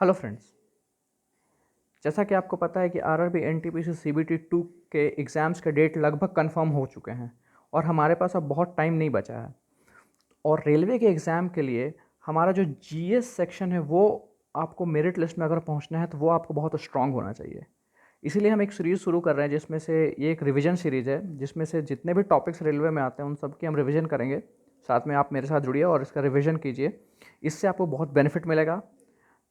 Hello friends, जैसा कि आपको पता है कि आरआरबी एनटीपीसी सीबीटी 2 के एग्ज़ाम्स के डेट लगभग कंफर्म हो चुके हैं और हमारे पास अब बहुत टाइम नहीं बचा है। और रेलवे के एग्ज़ाम के लिए हमारा जो जीएस सेक्शन है वो आपको मेरिट लिस्ट में अगर पहुंचना है तो वो आपको बहुत स्ट्रांग होना चाहिए। इसीलिए हम एक सीरीज़ शुरू कर रहे हैं जिसमें से ये एक रिवीजन सीरीज़ है, जिसमें से जितने भी टॉपिक्स रेलवे में आते हैं उन सब की हम रिवीजन करेंगे। साथ में आप मेरे साथ जुड़िए और इसका रिवीजन कीजिए, इससे आपको बहुत बेनिफिट मिलेगा।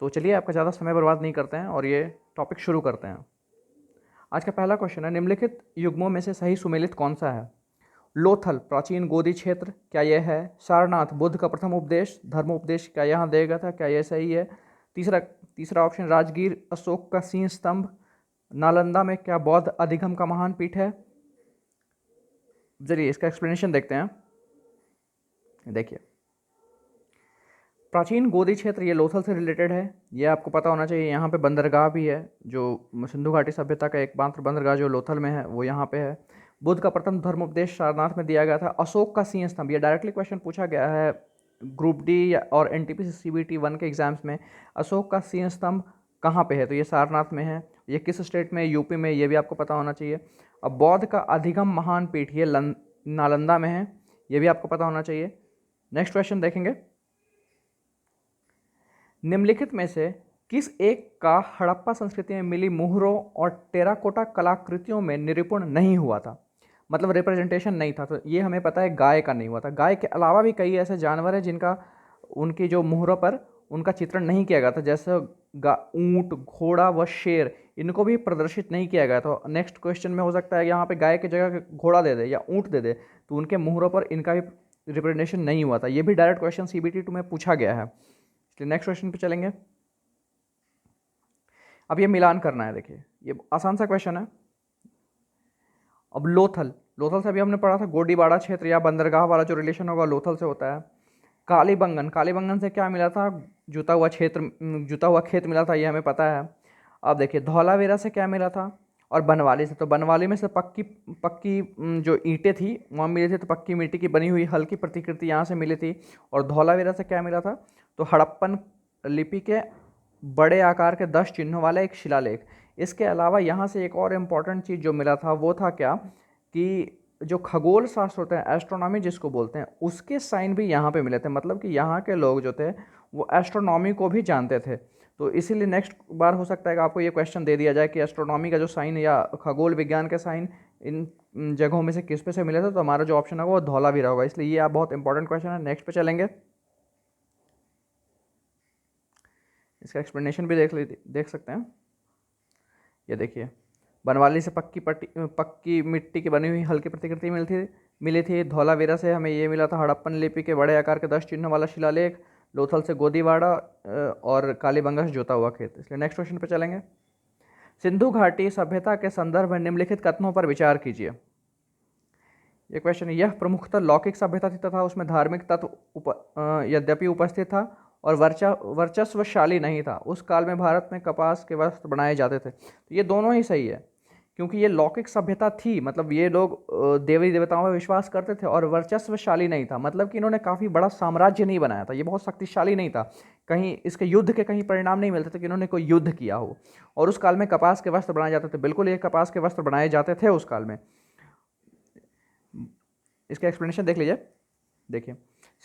तो चलिए आपका ज़्यादा समय बर्बाद नहीं करते हैं और ये टॉपिक शुरू करते हैं। आज का पहला क्वेश्चन है, निम्नलिखित युग्मों में से सही सुमेलित कौन सा है? लोथल प्राचीन गोदी क्षेत्र, क्या यह है? सारनाथ बुद्ध का प्रथम उपदेश धर्म उपदेश, क्या यहाँ दिया गया था? क्या यह सही है? तीसरा ऑप्शन राजगीर अशोक का सिंह स्तंभ, नालंदा में क्या बौद्ध अधिगम का महान पीठ है? चलिए इसका एक्सप्लेनेशन देखते हैं। देखिए, प्राचीन गोदी क्षेत्र ये लोथल से रिलेटेड है, ये आपको पता होना चाहिए। यहाँ पे बंदरगाह भी है, जो सिंधु घाटी सभ्यता का एकमात्र बंदरगाह जो लोथल में है वो यहाँ पे है। बुद्ध का प्रथम धर्मोपदेश सारनाथ में दिया गया था। अशोक का सिंह स्तंभ, ये डायरेक्टली क्वेश्चन पूछा गया है ग्रुप डी और एनटीपीसी सीबीटी 1 के एग्जाम्स में। अशोक का सिंह स्तंभ कहाँ पे है? तो ये सारनाथ में है। ये किस स्टेट में? यूपी में, ये भी आपको पता होना चाहिए। अब बौद्ध का अधिगम महान पीठ ये नालंदा में है, ये भी आपको पता होना चाहिए। नेक्स्ट क्वेश्चन देखेंगे, निम्नलिखित में से किस एक का हड़प्पा संस्कृति में मिली मुहरों और टेराकोटा कलाकृतियों में निरूपण नहीं हुआ था? मतलब रिप्रेजेंटेशन नहीं था। तो ये हमें पता है गाय का नहीं हुआ था। गाय के अलावा भी कई ऐसे जानवर हैं जिनका उनकी जो मुहरों पर उनका चित्रण नहीं किया गया था, जैसे ऊंट, घोड़ा व शेर, इनको भी प्रदर्शित नहीं किया गया था। नेक्स्ट क्वेश्चन में हो सकता है यहाँ पे गाय की जगह घोड़ा दे दे या ऊंट दे दे, तो उनके मुहरों पर इनका भी रिप्रेजेंटेशन नहीं हुआ था। ये भी डायरेक्ट क्वेश्चन सीबीटी 2 में पूछा गया है। नेक्स्ट क्वेश्चन पे चलेंगे। अब ये मिलान करना है। देखिए, ये आसान सा क्वेश्चन है। अब लोथल, लोथल से अभी हमने पढ़ा था गोडीबाड़ा क्षेत्र या बंदरगाह वाला जो रिलेशन होगा लोथल से होता है। कालीबंगन, कालीबंगन से क्या मिला था? जुता हुआ क्षेत्र, जुता हुआ खेत मिला था, ये हमें पता है। अब देखिए, धौलावीरा से क्या मिला था? और बनवाली से, तो बनवाली में से पक्की पक्की जो ईंटें थी वहाँ मिली थी, तो पक्की मिट्टी की बनी हुई हल्की प्रतिकृति यहाँ से मिली थी। और धौलावीरा से क्या मिला था? तो हड़प्पन लिपि के बड़े आकार के 10 चिन्हों वाला एक शिलालेख। इसके अलावा यहाँ से एक और इम्पॉर्टेंट चीज़ जो मिला था वो था क्या, कि जो खगोल शास्त्र होते हैं, एस्ट्रोनॉमी जिसको बोलते हैं, उसके साइन भी यहाँ पे मिले थे। मतलब कि यहाँ के लोग जो थे वो एस्ट्रोनॉमी को भी जानते थे। तो इसीलिए नेक्स्ट बार हो सकता है कि आपको ये क्वेश्चन दे दिया जाए कि एस्ट्रोनॉमी का जो साइन या खगोल विज्ञान के साइन इन जगहों में से किस पे से मिले थे, तो हमारा जो ऑप्शन होगा वो धौलावीरा होगा। इसलिए ये आप बहुत इंपॉर्टेंट क्वेश्चन है। नेक्स्ट पे चलेंगे, इसका एक्सप्लेनेशन भी देख सकते हैं। ये देखिए, बनवाली से पक्की मिट्टी की बनी हुई हल्की प्रतिकृति मिली थी। धौलावीरा से हमें ये मिला था हड़प्पन लिपि के बड़े आकार के 10 चिन्हों वाला शिलालेख। लोथल से गोदीवाड़ा और कालीबंगा से जोता हुआ खेत। इसलिए नेक्स्ट क्वेश्चन पे चलेंगे। सिंधु घाटी सभ्यता के संदर्भ में निम्नलिखित कथनों पर विचार कीजिए। ये क्वेश्चन, यह प्रमुखतः लौकिक सभ्यता थी तथा उसमें धार्मिक तत्व यद्यपि उपस्थित था और वर्चस्वशाली नहीं था। उस काल में भारत में कपास के वस्त्र बनाए जाते थे। तो ये दोनों ही सही है, क्योंकि ये लौकिक सभ्यता थी, मतलब ये लोग देवी देवताओं पर विश्वास करते थे, और वर्चस्वशाली नहीं था, मतलब कि इन्होंने काफ़ी बड़ा साम्राज्य नहीं बनाया था, ये बहुत शक्तिशाली नहीं था, कहीं इसके युद्ध के कहीं परिणाम नहीं मिलते थे कि इन्होंने कोई युद्ध किया हो। और उस काल में कपास के वस्त्र बनाए जाते थे, बिल्कुल ये कपास के वस्त्र बनाए जाते थे उस काल में। इसका एक्सप्लेनेशन देख लीजिए। देखिए,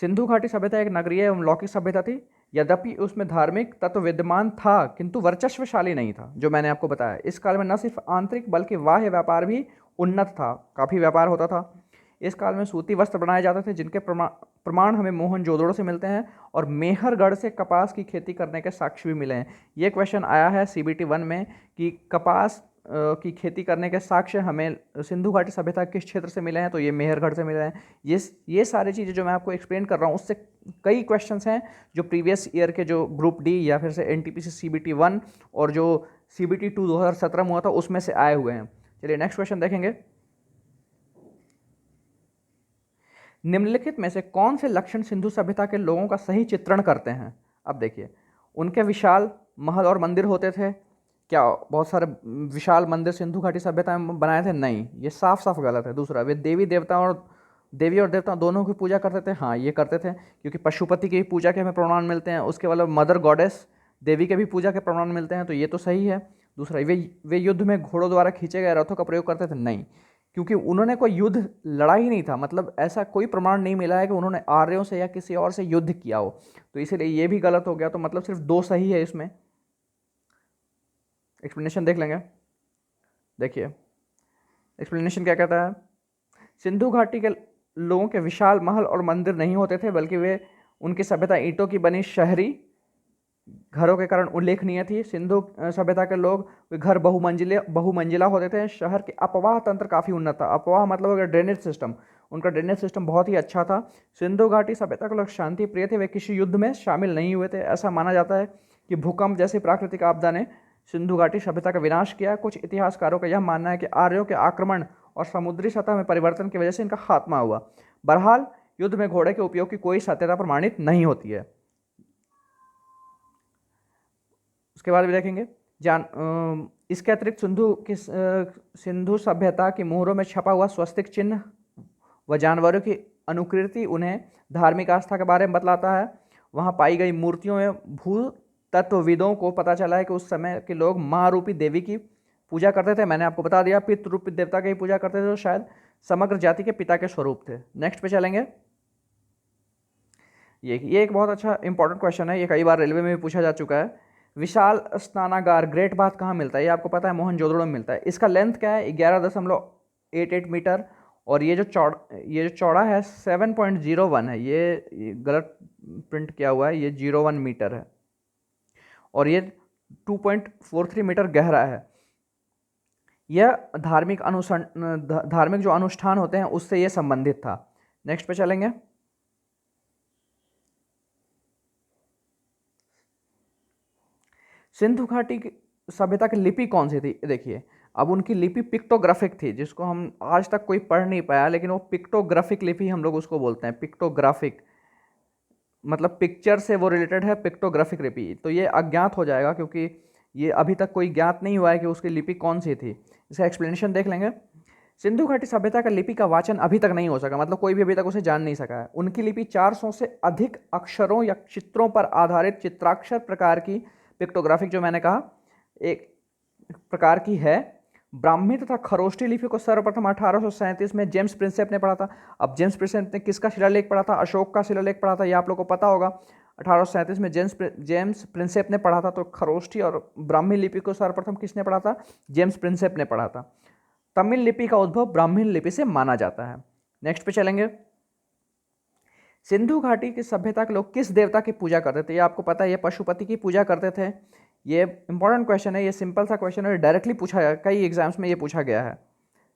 सिंधु घाटी सभ्यता एक नगरीय एवं लौकिक सभ्यता थी, यद्यपि उसमें धार्मिक तत्व विद्यमान था किंतु वर्चस्वशाली नहीं था, जो मैंने आपको बताया। इस काल में न सिर्फ आंतरिक बल्कि बाह्य व्यापार भी उन्नत था, काफ़ी व्यापार होता था। इस काल में सूती वस्त्र बनाए जाते थे, जिनके प्रमाण हमें मोहनजोदड़ो से मिलते हैं, और मेहरगढ़ से कपास की खेती करने के साक्ष्य भी मिले हैं। ये क्वेश्चन आया है सीबीटी 1 में कि कपास की खेती करने के साक्ष्य हमें सिंधु घाटी सभ्यता किस क्षेत्र से मिले हैं, तो ये मेहरगढ़ से मिले हैं। ये सारी चीज़ें जो मैं आपको एक्सप्लेन कर रहा हूँ उससे कई क्वेश्चंस हैं जो प्रीवियस ईयर के जो ग्रुप डी या फिर से एनटीपीसी सीबीटी 1 और जो सीबीटी 2 2017 में हुआ था उसमें से आए हुए हैं। चलिए नेक्स्ट क्वेश्चन देखेंगे। निम्नलिखित में से कौन से लक्षण सिंधु सभ्यता के लोगों का सही चित्रण करते हैं? अब देखिए, उनके विशाल महल और मंदिर होते थे। क्या बहुत सारे विशाल मंदिर सिंधु घाटी सभ्यता में बनाए थे? नहीं, ये साफ साफ गलत है। दूसरा, वे देवी और देवता दोनों की पूजा करते थे। हाँ, ये करते थे, क्योंकि पशुपति की पूजा के हमें प्रमाण मिलते हैं। उसके बाद मदर गॉडेस देवी के भी पूजा के प्रमाण मिलते हैं, तो ये तो सही है। दूसरा, वे युद्ध में घोड़ों द्वारा खींचे गए रथों का प्रयोग करते थे, नहीं, क्योंकि उन्होंने कोई युद्ध लड़ा ही नहीं था, मतलब ऐसा कोई प्रमाण नहीं मिला है कि उन्होंने आर्यों से या किसी और से युद्ध किया हो, तो इसीलिए ये भी गलत हो गया। तो मतलब सिर्फ 2 सही है इसमें। एक्सप्लेनेशन देख लेंगे। देखिए एक्सप्लेनेशन क्या कहता है। सिंधु घाटी के लोगों के विशाल महल और मंदिर नहीं होते थे, बल्कि वे उनकी सभ्यता ईंटों की बनी शहरी घरों के कारण उल्लेखनीय थी। सिंधु सभ्यता के लोग वे घर बहुमंजिला होते थे। शहर के अपवाह तंत्र काफ़ी उन्नत था। अपवाह मतलब अगर ड्रेनेज सिस्टम, उनका ड्रेनेज सिस्टम बहुत ही अच्छा था। सिंधु घाटी सभ्यता के लोग शांति प्रिय थे, वे किसी युद्ध में शामिल नहीं हुए थे। ऐसा माना जाता है कि भूकंप जैसी प्राकृतिक आपदा ने सिंधु घाटी सभ्यता का विनाश किया। कुछ इतिहासकारों का यह मानना है कि आर्यों के आक्रमण और समुद्री सतह में परिवर्तन की वजह से इनका खात्मा हुआ। बहरहाल युद्ध में घोड़े के उपयोग की कोई सत्यता प्रमाणित नहीं होती है। उसके बाद भी देखेंगे इसके अतिरिक्त सिंधु सभ्यता की मोहरों में छपा हुआ स्वस्तिक चिन्ह व जानवरों की अनुकृति उन्हें धार्मिक आस्था के बारे में बतलाता है। वहाँ पाई गई मूर्तियों में भूतत्वविदों को पता चला है कि उस समय के लोग माँ रूपी देवी की पूजा करते थे। मैंने आपको बता दिया, पितृ रूपी देवता की पूजा करते थे, जो शायद समग्र जाति के पिता के स्वरूप थे। नेक्स्ट पे चलेंगे। ये एक बहुत अच्छा इंपॉर्टेंट क्वेश्चन है, ये कई बार रेलवे में भी पूछा जा चुका है। विशाल स्नानागार ग्रेट बाथ कहाँ मिलता है? ये आपको पता है, मोहनजोदड़ो में मिलता है। इसका लेंथ क्या है? 11.88 मीटर, और ये जो चौड़ा है 7.01 है। ये गलत प्रिंट किया हुआ है, ये 01 मीटर है, और ये 2.43 मीटर गहरा है। यह धार्मिक जो अनुष्ठान होते हैं उससे ये संबंधित था। नेक्स्ट पे चलेंगे। सिंधु घाटी की सभ्यता की लिपि कौन सी थी? देखिए, अब उनकी लिपि पिक्टोग्राफिक थी, जिसको हम आज तक कोई पढ़ नहीं पाया, लेकिन वो पिक्टोग्राफिक लिपि हम लोग उसको बोलते हैं। पिक्टोग्राफिक मतलब पिक्चर से वो रिलेटेड है, पिक्टोग्राफिक लिपि। तो ये अज्ञात हो जाएगा, क्योंकि ये अभी तक कोई ज्ञात नहीं हुआ है कि उसकी लिपि कौन सी थी। इसका एक्सप्लेनेशन देख लेंगे। सिंधु घाटी सभ्यता का लिपि का वाचन अभी तक नहीं हो सका, मतलब कोई भी अभी तक उसे जान नहीं सका है। उनकी लिपि 400 से अधिक अक्षरों या चित्रों पर आधारित चित्राक्षर प्रकार की, पिक्टोग्राफिक जो मैंने कहा, एक प्रकार की है। ब्राह्मी तथा खरोष्टी लिपि को सर्वप्रथम 1837 में जेम्स प्रिंसेप ने पढ़ा था। अब जेम्स प्रिंसेप ने किसका शिलालेख पढ़ा था? अशोक का शिलालेख पढ़ा था, ये आप लोग को पता होगा। 1837 में जेम्स प्रिंसेप ने पढ़ा था। तो खरोष्टी और ब्राह्मी लिपि को सर्वप्रथम किसने पढ़ा था? जेम्स प्रिंसेप ने पढ़ा था। तमिल लिपि का उद्भव ब्राह्मी लिपि से माना जाता है। नेक्स्ट पे चलेंगे। सिंधु घाटी की सभ्यता के लोग किस देवता की पूजा करते थे? ये आपको पता है, ये पशुपति की पूजा करते थे। ये इंपॉर्टेंट क्वेश्चन है, ये सिंपल सा क्वेश्चन है, डायरेक्टली पूछा गया, कई एग्जाम्स में ये पूछा गया है।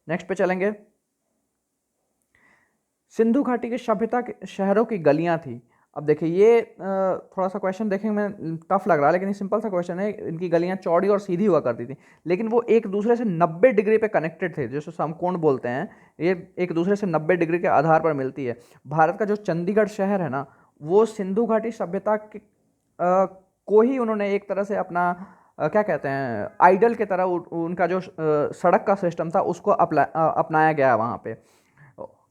नेक्स्ट पे चलेंगे। सिंधु घाटी की सभ्यता के शहरों की गलियां थी। अब देखिए, ये थोड़ा सा क्वेश्चन देखने में टफ लग रहा है, लेकिन ये सिंपल सा क्वेश्चन है। इनकी गलियां चौड़ी और सीधी हुआ करती थी, लेकिन वो एक दूसरे से 90 डिग्री पे कनेक्टेड थे, जिसको समकोण बोलते हैं। ये एक दूसरे से 90 डिग्री के आधार पर मिलती है। भारत का जो चंडीगढ़ शहर है ना, वो सिंधु घाटी सभ्यता के को ही उन्होंने एक तरह से अपना क्या कहते हैं, आइडल के तरह उनका जो सड़क का सिस्टम था उसको अपनाया गया वहाँ पे।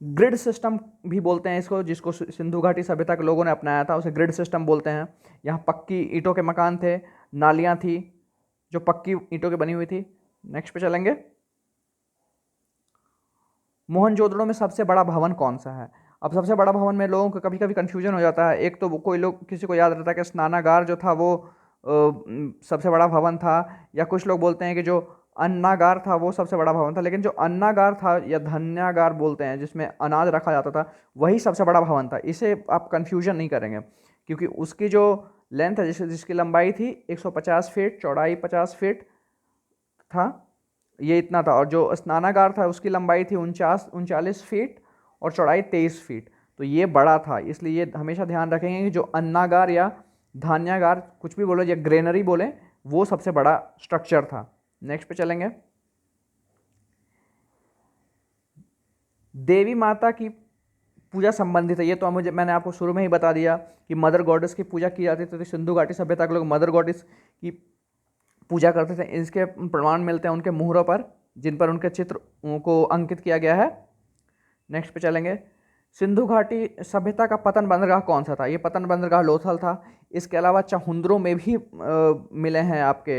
ग्रिड सिस्टम भी बोलते हैं इसको, जिसको सिंधु घाटी सभ्यता के लोगों ने अपनाया था, उसे ग्रिड सिस्टम बोलते हैं। यहाँ पक्की ईंटों के मकान थे, नालियाँ थी जो पक्की ईंटों की बनी हुई थी। नेक्स्ट पे चलेंगे। मोहनजोदड़ो में सबसे बड़ा भवन कौन सा है? अब सबसे बड़ा भवन में लोगों को कभी कभी कन्फ्यूजन हो जाता है। एक तो कोई लोग, किसी को याद रहता है कि स्नानागार जो था वो सबसे बड़ा भवन था, या कुछ लोग बोलते हैं कि जो अन्नागार था वो सबसे बड़ा भवन था। लेकिन जो अन्नागार था, या धन्यागार बोलते हैं, जिसमें अनाज रखा जाता था, वही सबसे बड़ा भवन था। इसे आप कन्फ्यूजन नहीं करेंगे, क्योंकि उसकी जो लेंथ है, जिसकी लंबाई थी 150 फीट, चौड़ाई 50 फीट था, ये इतना था। और जो स्नानागार था उसकी लंबाई थी 39 फीट और चौड़ाई 23 फीट। तो ये बड़ा था, इसलिए ये हमेशा ध्यान रखेंगे कि जो अन्नागार या धान्यागार, कुछ भी बोलो, या ग्रेनरी बोले, वो सबसे बड़ा स्ट्रक्चर था। नेक्स्ट पे चलेंगे। देवी माता की पूजा संबंधित है, ये तो मैंने आपको शुरू में ही बता दिया कि मदर गॉडेस की पूजा की जाती थी। तो सिंधु घाटी सभ्यता के लोग मदर गॉडेस की पूजा करते थे। इसके प्रमाण मिलते हैं उनके मुहरों पर, जिन पर उनके चित्र को अंकित किया गया है। नेक्स्ट पे चलेंगे। सिंधु घाटी सभ्यता का पतन बंदरगाह कौन सा था? ये पतन बंदरगाह लोथल था। इसके अलावा चहुंदरों में भी मिले हैं आपके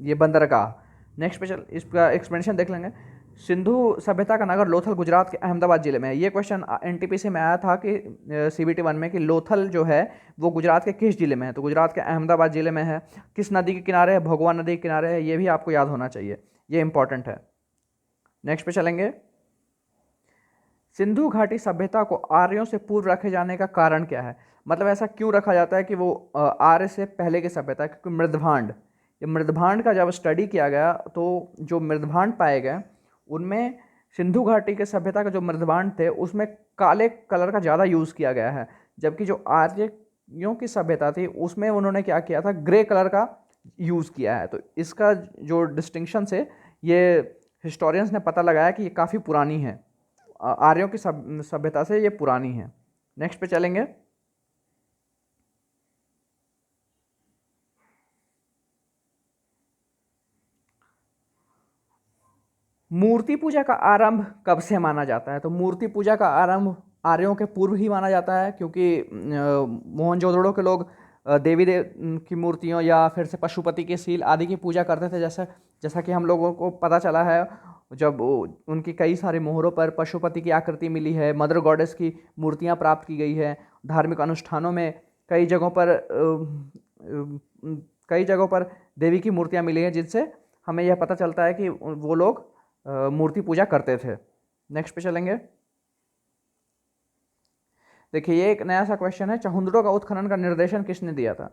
ये बंदरगाह। नेक्स्ट पे चल इसका एक्सप्लेनेशन देख लेंगे। सिंधु सभ्यता का नगर लोथल गुजरात के अहमदाबाद जिले में है। ये क्वेश्चन एनटीपीसी में आया था कि सीबीटी 1 में कि लोथल जो है वो गुजरात के किस जिले में है, तो गुजरात के अहमदाबाद जिले में है। किस नदी के किनारे है, भगवान नदी के किनारे है, ये भी आपको याद होना चाहिए, ये इंपॉर्टेंट है। नेक्स्ट पे चलेंगे। सिंधु घाटी सभ्यता को आर्यों से पूर्व रखे जाने का कारण क्या है, मतलब ऐसा क्यों रखा जाता है कि वो आर्य से पहले की सभ्यता है, क्योंकि मृदभांड, ये मृदभांड का जब स्टडी किया गया तो जो मृदभांड पाए गए उनमें सिंधु घाटी के सभ्यता के जो मृदभांड थे उसमें काले कलर का ज़्यादा यूज़ किया गया है, जबकि जो आर्यों की सभ्यता थी उसमें उन्होंने क्या किया था, ग्रे कलर का यूज़ किया है। तो इसका जो डिस्टिंक्शन से ये हिस्टोरियंस ने पता लगाया कि ये काफ़ी पुरानी है, आर्यों की सभ्यता से ये पुरानी है। नेक्स्ट पे चलेंगे। मूर्ति पूजा का आरंभ कब से माना जाता है, तो मूर्ति पूजा का आरंभ आर्यों के पूर्व ही माना जाता है, क्योंकि मोहनजोदड़ो के लोग देवी देव की मूर्तियों या फिर से पशुपति के सील आदि की पूजा करते थे। जैसा कि हम लोगों को पता चला है, जब उनकी कई सारे मोहरों पर पशुपति की आकृति मिली है, मदर गॉडेस की मूर्तियां प्राप्त की गई है। धार्मिक अनुष्ठानों में कई जगहों पर देवी की मूर्तियां मिली हैं, जिनसे हमें यह पता चलता है कि वो लोग मूर्ति पूजा करते थे। नेक्स्ट पे चलेंगे। देखिए ये एक नया सा क्वेश्चन है, चहुंदरों का उत्खनन का निर्देशन किसने दिया था।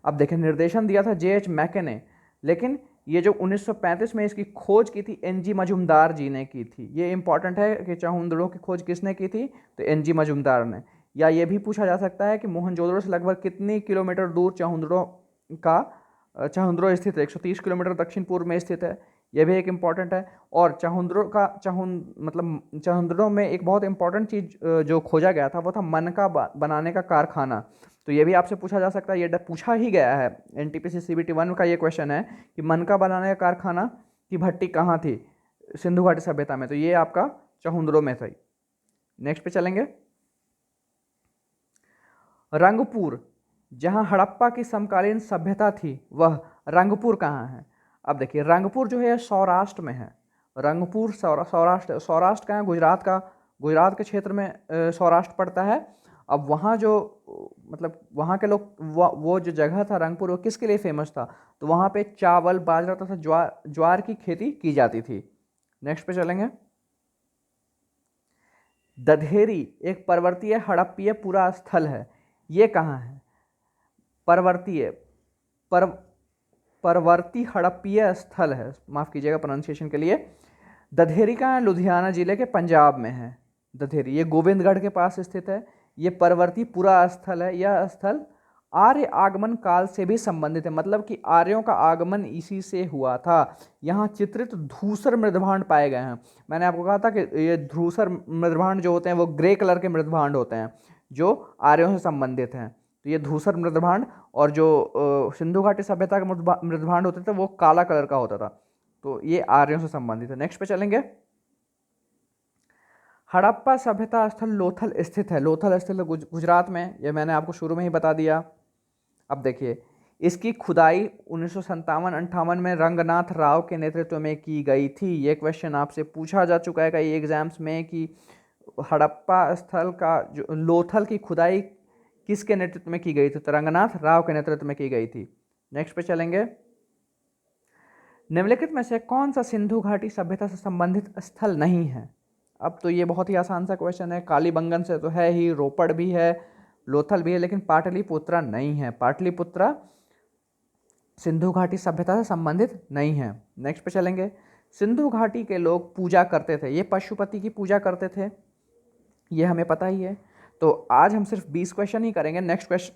अब देखिए निर्देशन दिया था जे.एच. मैके ने, लेकिन ये जो 1935 में इसकी खोज की थी एन.जी. मजुमदार जी ने की थी। ये इंपॉर्टेंट है कि चहुंदरों की खोज किसने की थी, तो एन.जी. मजुमदार ने। या ये भी पूछा जा सकता है कि मोहनजोदड़ो से लगभग कितनी किलोमीटर दूर चहुंदरो स्थित है, 130 किलोमीटर दक्षिण पूर्व में स्थित है, यह भी एक इम्पॉर्टेंट है। और चहुंदरों में एक बहुत इंपॉर्टेंट चीज़ जो खोजा गया था वो था मनका बनाने का कारखाना। तो ये भी आपसे पूछा जा सकता है, ये पूछा ही गया है, एनटीपीसी सीबीटी 1 का ये क्वेश्चन है कि मनका बनाने का कारखाना की भट्टी कहाँ थी सिंधु घाटी सभ्यता में, तो ये आपका चहुंदरों में थी। नेक्स्ट पे चलेंगे। रंगपुर, जहाँ हड़प्पा की समकालीन सभ्यता थी, वह रंगपुर कहाँ है। अब देखिए रंगपुर जो है सौराष्ट्र में है। रंगपुर सौराष्ट्र का है, गुजरात के क्षेत्र में सौराष्ट्र पड़ता है। अब वहाँ जो मतलब वहाँ के लोग वो जो जगह था रंगपुर, वो किसके लिए फेमस था, तो वहाँ पे चावल, बाजरा तथा ज्वार की खेती की जाती थी। नेक्स्ट पे चलेंगे। दधेरी एक पर्वतीय हड़प्पीय पुरा स्थल है, ये कहाँ है। परवर्ती हड़प्पीय स्थल है, माफ़ कीजिएगा प्रोनाउंसिएशन के लिए। दधेरी का लुधियाना जिले के पंजाब में है दधेरी, ये गोविंदगढ़ के पास स्थित है। ये परवर्ती पुरा स्थल है। यह स्थल आर्य आगमन काल से भी संबंधित है, मतलब कि आर्यों का आगमन इसी से हुआ था। यहाँ चित्रित धूसर मृदभांड पाए गए हैं। मैंने आपको कहा था कि ये धूसर मृदभांड जो होते हैं वो ग्रे कलर के मृदभांड होते हैं जो आर्यों से संबंधित हैं। तो ये धूसर मृदभांड, और जो सिंधु घाटी सभ्यता के मृदभांड होते थे वो काला कलर का होता था। तो ये आर्यों से संबंधित है। नेक्स्ट पे चलेंगे। हड़प्पा सभ्यता स्थल लोथल स्थित है। लोथल स्थित गुजरात में, ये मैंने आपको शुरू में ही बता दिया। अब देखिए इसकी खुदाई 1957-58 में रंगनाथ राव के नेतृत्व में की गई थी। ये क्वेश्चन आपसे पूछा जा चुका है कई एग्जाम्स में कि हड़प्पा स्थल का जो लोथल की खुदाई किसके नेतृत्व में की गई थी, तो रंगनाथ राव के नेतृत्व में की गई थी। नेक्स्ट पे चलेंगे। निम्नलिखित में से कौन सा सिंधु घाटी सभ्यता से संबंधित स्थल नहीं है। अब तो ये बहुत ही आसान सा क्वेश्चन है। कालीबंगन से तो है ही, रोपड़ भी है, लोथल भी है, लेकिन पाटलिपुत्रा नहीं है। पाटलिपुत्रा सिंधु घाटी सभ्यता से संबंधित नहीं है। नेक्स्ट पे चलेंगे। सिंधु घाटी के लोग पूजा करते थे, ये पशुपति की पूजा करते थे, ये हमें पता ही है। तो आज हम सिर्फ 20 क्वेश्चन ही करेंगे। नेक्स्ट क्वेश्चन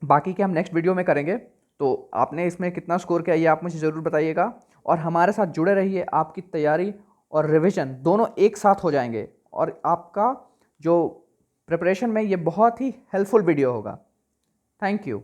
बाकी के हम नेक्स्ट वीडियो में करेंगे। तो आपने इसमें कितना स्कोर किया ये आप मुझे ज़रूर बताइएगा, और हमारे साथ जुड़े रहिए। आपकी तैयारी और रिवीजन दोनों एक साथ हो जाएंगे, और आपका जो प्रिपरेशन में ये बहुत ही हेल्पफुल वीडियो होगा। Thank you.